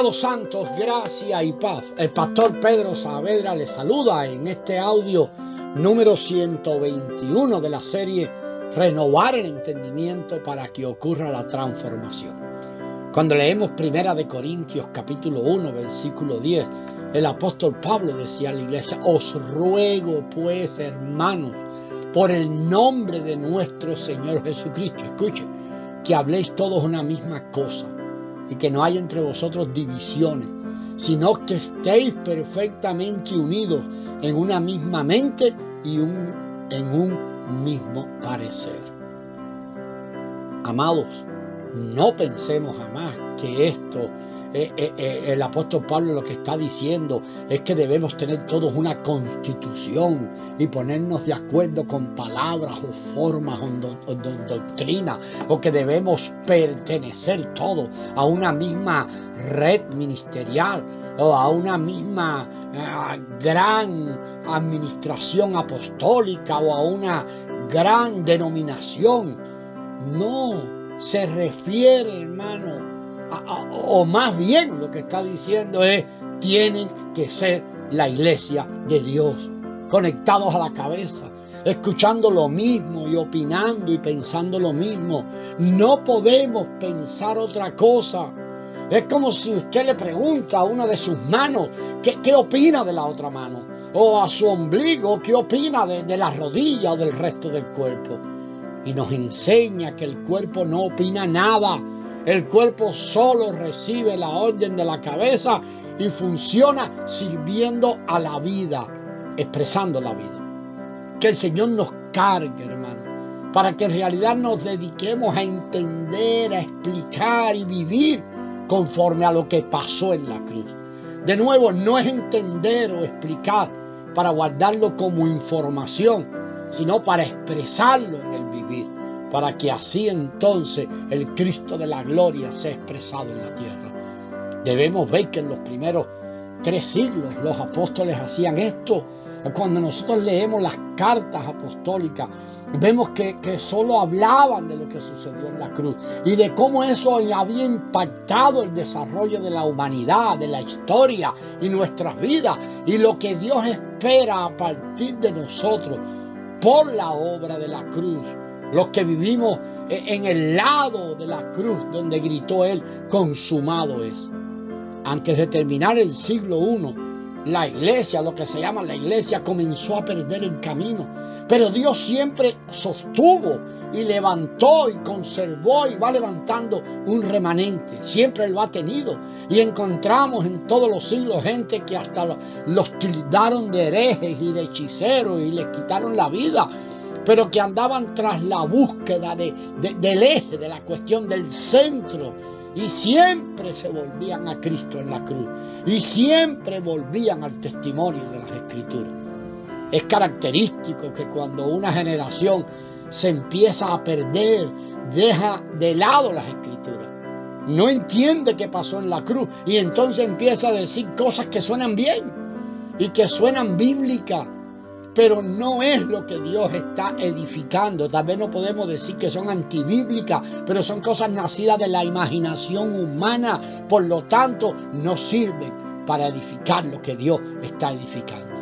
Amados santos, gracia y paz. El pastor Pedro Saavedra les saluda en este audio número 121 de la serie Renovar el entendimiento para que ocurra la transformación. Cuando leemos 1 Corintios capítulo 1, versículo 10, el apóstol Pablo decía a la iglesia: os ruego pues, hermanos, por el nombre de nuestro Señor Jesucristo, escuche, que habléis todos una misma cosa y que no haya entre vosotros divisiones, sino que estéis perfectamente unidos en una misma mente y en un mismo parecer. Amados, no pensemos jamás que esto, el apóstol Pablo lo que está diciendo es que debemos tener todos una constitución y ponernos de acuerdo con palabras o formas o doctrina, o que debemos pertenecer todos a una misma red ministerial o a una misma gran administración apostólica o a una gran denominación. No, se refiere, hermano, o más bien lo que está diciendo es: tienen que ser la iglesia de Dios, conectados a la cabeza, escuchando lo mismo y opinando y pensando lo mismo. No podemos pensar otra cosa. Es como si usted le pregunta a una de sus manos qué opina de la otra mano, o a su ombligo qué opina de la rodilla o del resto del cuerpo. Y nos enseña que el cuerpo no opina nada. El cuerpo solo recibe la orden de la cabeza y funciona sirviendo a la vida, expresando la vida. Que el Señor nos cargue, hermano, para que en realidad nos dediquemos a entender, a explicar y vivir conforme a lo que pasó en la cruz. De nuevo, no es entender o explicar para guardarlo como información, sino para expresarlo en el vivir, para que así entonces el Cristo de la gloria sea expresado en la tierra. Debemos ver que en los primeros 3 siglos los apóstoles hacían esto. Cuando nosotros leemos las cartas apostólicas, vemos que solo hablaban de lo que sucedió en la cruz y de cómo eso había impactado el desarrollo de la humanidad, de la historia y nuestras vidas, y lo que Dios espera a partir de nosotros por la obra de la cruz. Los que vivimos en el lado de la cruz donde gritó Él: consumado es. Antes de terminar el siglo I, la iglesia, lo que se llama la iglesia, comenzó a perder el camino. Pero Dios siempre sostuvo y levantó y conservó y va levantando un remanente. Siempre lo ha tenido. Y encontramos en todos los siglos gente que hasta los tildaron de herejes y de hechiceros y les quitaron la vida, pero que andaban tras la búsqueda del eje, de la cuestión del centro, y siempre se volvían a Cristo en la cruz, y siempre volvían al testimonio de las Escrituras. Es característico que cuando una generación se empieza a perder, deja de lado las Escrituras, no entiende qué pasó en la cruz, y entonces empieza a decir cosas que suenan bien y que suenan bíblicas, pero no es lo que Dios está edificando. Tal vez no podemos decir que son antibíblicas, pero son cosas nacidas de la imaginación humana, por lo tanto no sirven para edificar lo que Dios está edificando.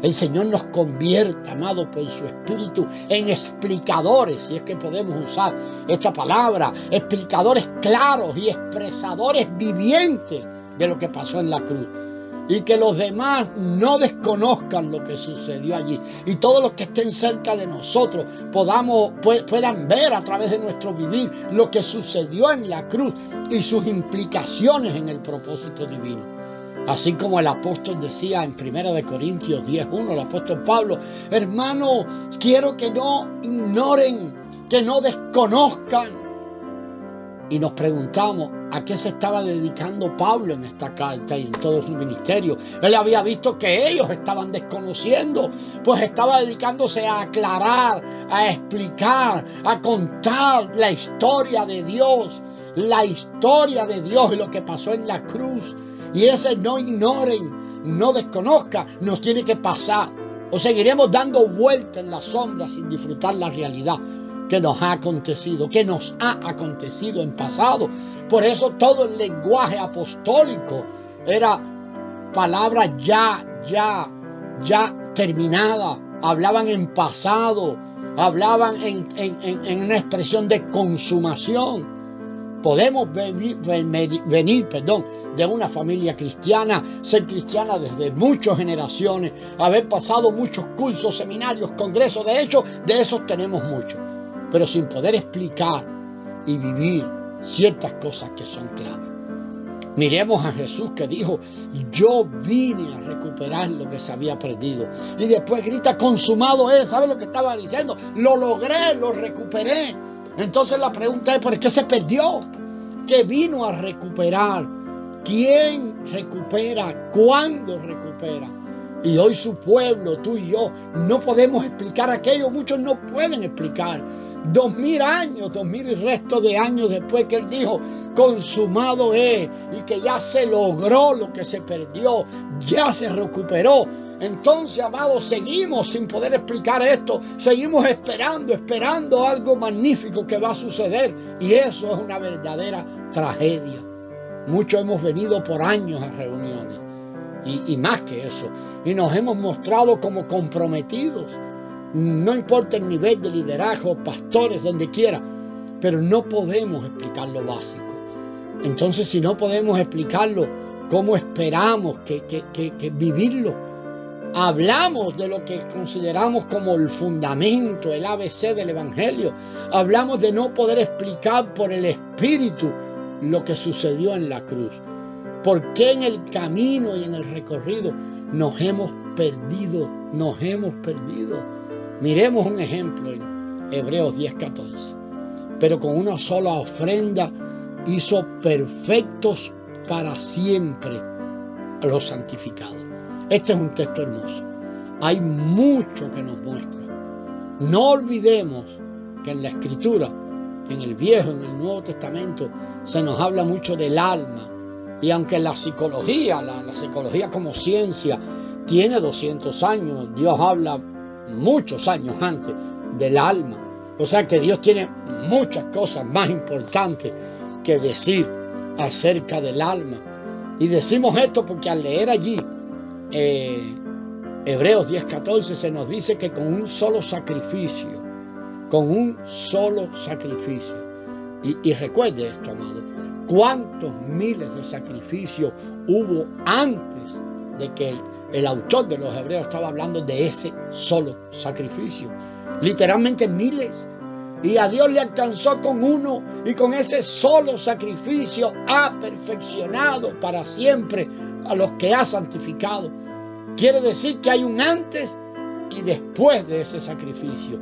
El Señor nos convierta, amado, por su Espíritu, en explicadores, si es que podemos usar esta palabra, explicadores claros y expresadores vivientes de lo que pasó en la cruz. Y que los demás no desconozcan lo que sucedió allí. Y todos los que estén cerca de nosotros puedan ver a través de nuestro vivir lo que sucedió en la cruz y sus implicaciones en el propósito divino. Así como el apóstol decía en 1 Corintios 10:1, el apóstol Pablo: hermano, quiero que no ignoren, que no desconozcan. Y nos preguntamos a qué se estaba dedicando Pablo en esta carta y en todo su ministerio. Él había visto que ellos estaban desconociendo, pues estaba dedicándose a aclarar, a explicar, a contar la historia de Dios y lo que pasó en la cruz. Y ese no ignoren, no desconozca, nos tiene que pasar, o seguiremos dando vueltas en la sombra sin disfrutar la realidad que nos ha acontecido en pasado. Por eso todo el lenguaje apostólico era palabras ya terminada. Hablaban en pasado, hablaban en una expresión de consumación. Podemos venir de una familia cristiana, ser cristiana desde muchas generaciones, haber pasado muchos cursos, seminarios, congresos. De hecho, de esos tenemos muchos, pero sin poder explicar y vivir ciertas cosas que son claves. Miremos a Jesús, que dijo: yo vine a recuperar lo que se había perdido. Y después grita: consumado es. ¿Sabe lo que estaba diciendo? Lo logré, lo recuperé. Entonces la pregunta es: ¿por qué se perdió? ¿Qué vino a recuperar? ¿Quién recupera? ¿Cuándo recupera? Y hoy su pueblo, tú y yo, no podemos explicar aquello. Muchos no pueden explicar. 2000 años, 2000 y resto de años después que él dijo: consumado es, y que ya se logró lo que se perdió, ya se recuperó. Entonces, amados, seguimos sin poder explicar esto, seguimos esperando algo magnífico que va a suceder, y eso es una verdadera tragedia. Muchos hemos venido por años a reuniones, y más que eso, y nos hemos mostrado como comprometidos. No importa el nivel de liderazgo, pastores, donde quiera, pero no podemos explicar lo básico. Entonces, si no podemos explicarlo, ¿cómo esperamos que vivirlo? Hablamos de lo que consideramos como el fundamento, el ABC del Evangelio. Hablamos de no poder explicar por el Espíritu lo que sucedió en la cruz. ¿Por qué en el camino y en el recorrido nos hemos perdido? Miremos un ejemplo en Hebreos 10:14. Pero con una sola ofrenda hizo perfectos para siempre a los santificados. Este es un texto hermoso. Hay mucho que nos muestra. No olvidemos que en la Escritura, en el Viejo y en el Nuevo Testamento, se nos habla mucho del alma. Y aunque la psicología, la psicología como ciencia, tiene 200 años, Dios habla muchos años antes del alma. O sea que Dios tiene muchas cosas más importantes que decir acerca del alma. Y decimos esto porque al leer allí Hebreos 10:14 se nos dice que con un solo sacrificio, y recuerde esto, amado, cuántos miles de sacrificios hubo antes de que el autor de los Hebreos estaba hablando de ese solo sacrificio. Literalmente miles. Y a Dios le alcanzó con uno, y con ese solo sacrificio ha perfeccionado para siempre a los que ha santificado. Quiere decir que hay un antes y después de ese sacrificio.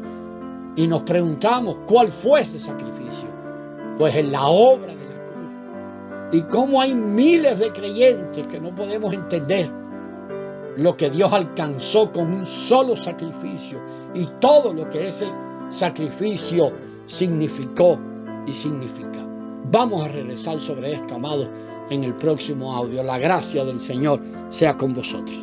Y nos preguntamos, ¿cuál fue ese sacrificio? Pues en la obra de la cruz. Y cómo hay miles de creyentes que no podemos entender lo que Dios alcanzó con un solo sacrificio y todo lo que ese sacrificio significó y significa. Vamos a regresar sobre esto, amados, en el próximo audio. La gracia del Señor sea con vosotros.